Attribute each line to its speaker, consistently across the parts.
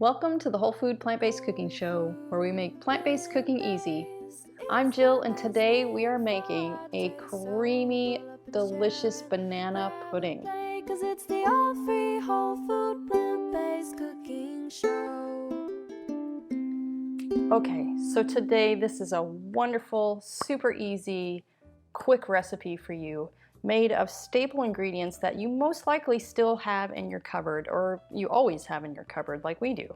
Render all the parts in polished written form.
Speaker 1: Welcome to the Whole Food Plant-Based Cooking Show, where we make plant-based cooking easy. I'm Jill, and today we are making a creamy, delicious banana pudding.
Speaker 2: Cause it's the all-free whole food plant-based cooking show.
Speaker 1: Okay, so today this is a wonderful, super easy, quick recipe for you, made of staple ingredients that you most likely still have in your cupboard, or you always have in your cupboard like we do.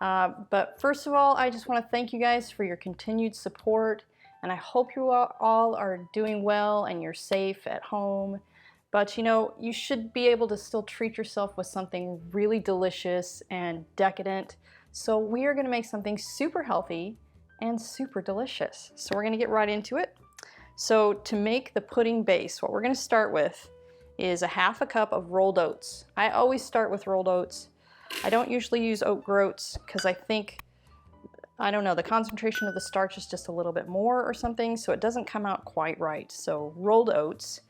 Speaker 1: But first of all, I just want to thank you guys for your continued support, and I hope you all are doing well and you're safe at home. But you know, you should be able to still treat yourself with something really delicious and decadent. So we are going to make something super healthy and super delicious. So we're going to get right into it. So to make the pudding base, what we're going to start with is a half a cup of rolled oats. I always start with rolled oats. I don't usually use oat groats because I think, I don't know, the concentration of the starch is just a little bit more or something, so it doesn't come out quite right. So rolled oats,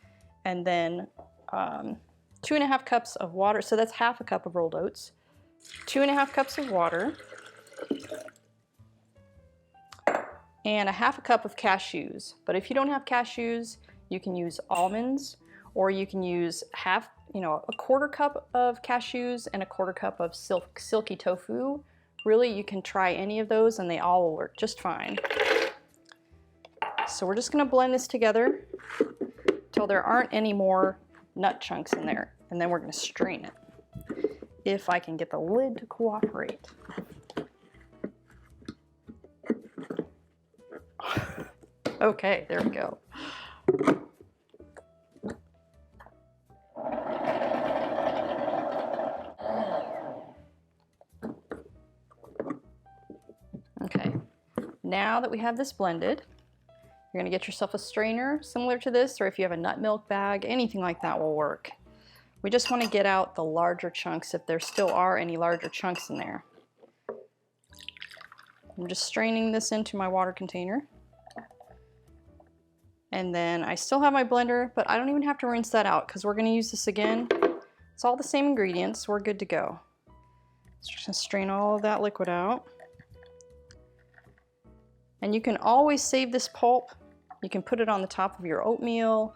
Speaker 1: and then 2.5 cups of water. So that's half a cup of rolled oats, 2.5 cups of water, and a half a cup of cashews. But if you don't have cashews, you can use almonds, or you can use a 1/4 cup of cashews and a 1/4 cup of silky tofu. Really, you can try any of those and they all will work just fine. So we're just going to blend this together till there aren't any more nut chunks in there, and then we're going to strain it. If I can get the lid to cooperate. Okay, there we go. Okay, now that we have this blended, you're going to get yourself a strainer similar to this, or if you have a nut milk bag, anything like that will work. We just want to get out the larger chunks if there still are any larger chunks in there. I'm just straining this into my water container. And then I still have my blender, but I don't even have to rinse that out because we're going to use this again. It's all the same ingredients, so we're good to go. So just going to strain all of that liquid out. And you can always save this pulp. You can put it on the top of your oatmeal,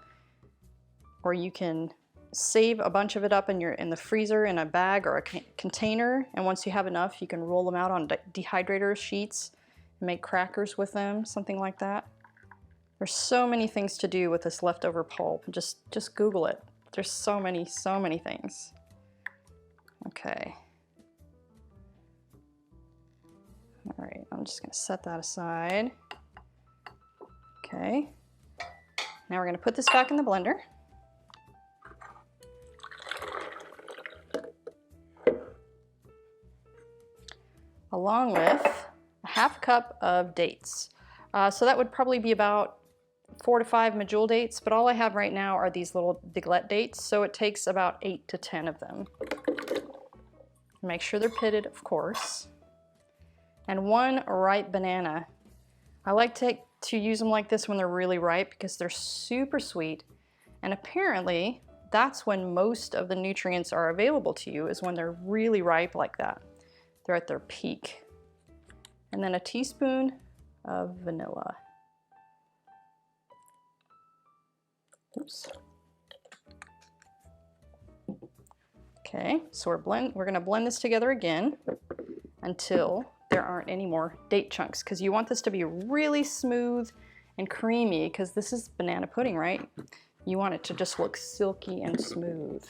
Speaker 1: or you can save a bunch of it up in the freezer in a bag or a container, and once you have enough, you can roll them out on dehydrator sheets and make crackers with them, something like that. There's so many things to do with this leftover pulp. Just Google it. There's so many things. Okay. All right, I'm just gonna set that aside. Okay. Now we're gonna put this back in the blender. Along with a half cup of dates. So that would probably be about 4 to 5 medjool dates, but all I have right now are these little diglett dates, so it takes about 8 to 10 of them. Make sure they're pitted, of course. And 1 ripe banana. I like to use them like this when they're really ripe because they're super sweet, and apparently that's when most of the nutrients are available to you, is when they're really ripe like that. They're at their peak. And then a teaspoon of vanilla. Oops. Okay, so we're going to blend this together again until there aren't any more date chunks, because you want this to be really smooth and creamy, because this is banana pudding, right? You want it to just look silky and smooth.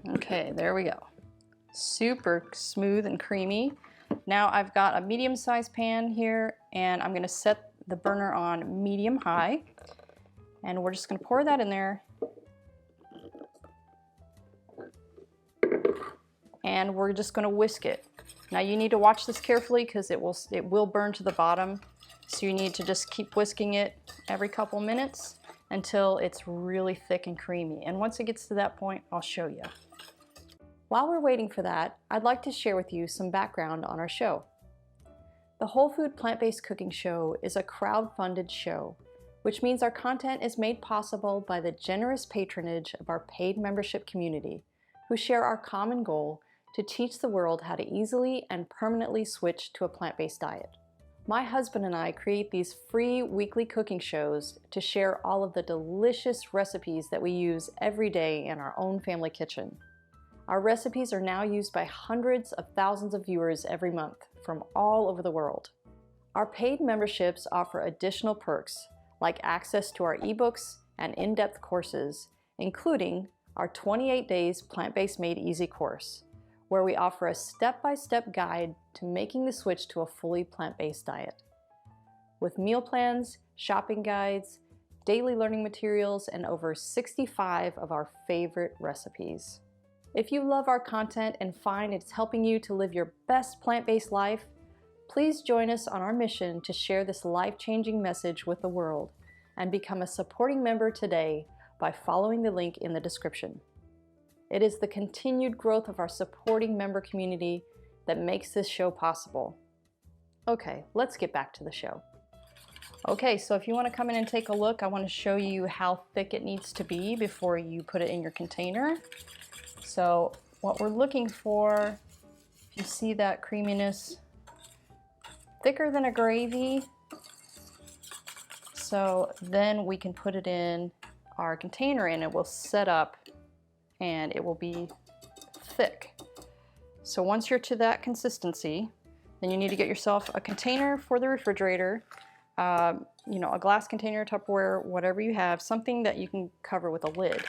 Speaker 1: Okay, there we go. Super smooth and creamy. Now I've got a medium-sized pan here, and I'm going to set the burner on medium-high, and we're just going to pour that in there, and we're just going to whisk it. Now you need to watch this carefully because it will burn to the bottom, so you need to just keep whisking it every couple minutes until it's really thick and creamy. And once it gets to that point, I'll show you. While we're waiting for that, I'd like to share with you some background on our show. The Whole Food Plant-Based Cooking Show is a crowd-funded show which means our content is made possible by the generous patronage of our paid membership community, who share our common goal to teach the world how to easily and permanently switch to a plant-based diet. My husband and I create these free weekly cooking shows to share all of the delicious recipes that we use every day in our own family kitchen. Our recipes are now used by hundreds of thousands of viewers every month from all over the world. Our paid memberships offer additional perks like access to our ebooks and in-depth courses, including our 28 Days Plant-Based Made Easy course, where we offer a step-by-step guide to making the switch to a fully plant-based diet. With meal plans, shopping guides, daily learning materials, and over 65 of our favorite recipes. If you love our content and find it's helping you to live your best plant-based life, please join us on our mission to share this life-changing message with the world and become a supporting member today by following the link in the description. It is the continued growth of our supporting member community that makes this show possible. Okay, let's get back to the show. Okay, so if you want to come in and take a look, I want to show you how thick it needs to be before you put it in your container. So what we're looking for, if you see that creaminess, thicker than a gravy. So then we can put it in our container and it will set up and it will be thick. So once you're to that consistency, then you need to get yourself a container for the refrigerator, you know, a glass container, Tupperware, whatever you have, something that you can cover with a lid,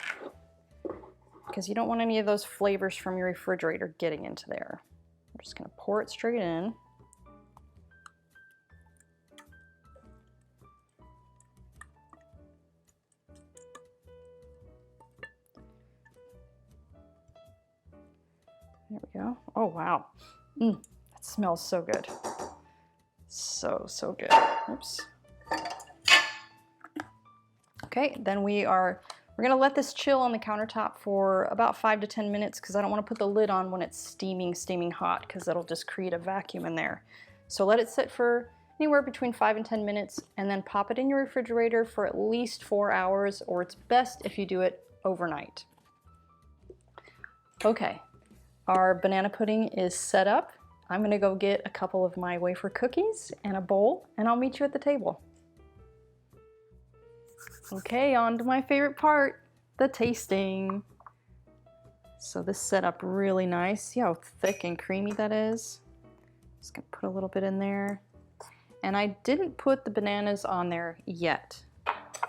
Speaker 1: because you don't want any of those flavors from your refrigerator getting into there. I'm just gonna pour it straight in. There we go. Oh, wow. That smells so good. So good. Oops. Okay, then we're gonna let this chill on the countertop for about 5 to 10 minutes because I don't want to put the lid on when it's steaming hot, because that'll just create a vacuum in there. So let it sit for anywhere between 5 and 10 minutes and then pop it in your refrigerator for at least 4 hours, or it's best if you do it overnight. Okay. Our banana pudding is set up. I'm gonna go get a couple of my wafer cookies and a bowl, and I'll meet you at the table. Okay, on to my favorite part, the tasting. So this set up really nice. See how thick and creamy that is? Just gonna put a little bit in there. And I didn't put the bananas on there yet.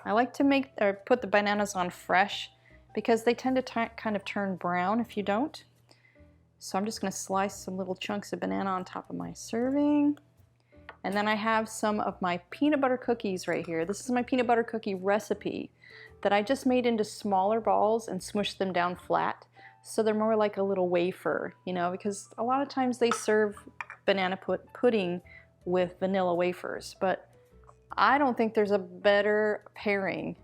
Speaker 1: I like to put the bananas on fresh because they tend to kind of turn brown if you don't. So I'm just gonna slice some little chunks of banana on top of my serving. And then I have some of my peanut butter cookies right here. This is my peanut butter cookie recipe that I just made into smaller balls and smushed them down flat. So they're more like a little wafer, you know, because a lot of times they serve banana pudding with vanilla wafers, but I don't think there's a better pairing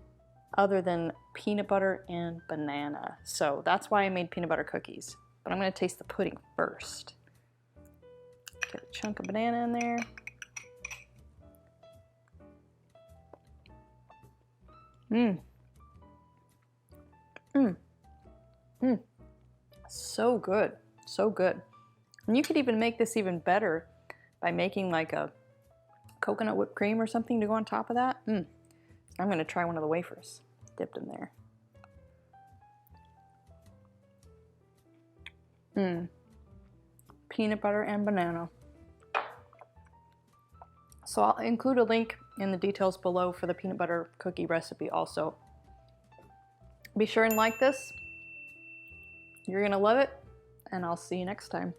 Speaker 1: other than peanut butter and banana. So that's why I made peanut butter cookies. But I'm gonna taste the pudding first. Get a chunk of banana in there. So good, so good. And you could even make this even better by making like a coconut whipped cream or something to go on top of that. I'm gonna try one of the wafers dipped in there. Peanut butter and banana. So I'll include a link in the details below for the peanut butter cookie recipe also. Be sure and like this. You're gonna love it, and I'll see you next time.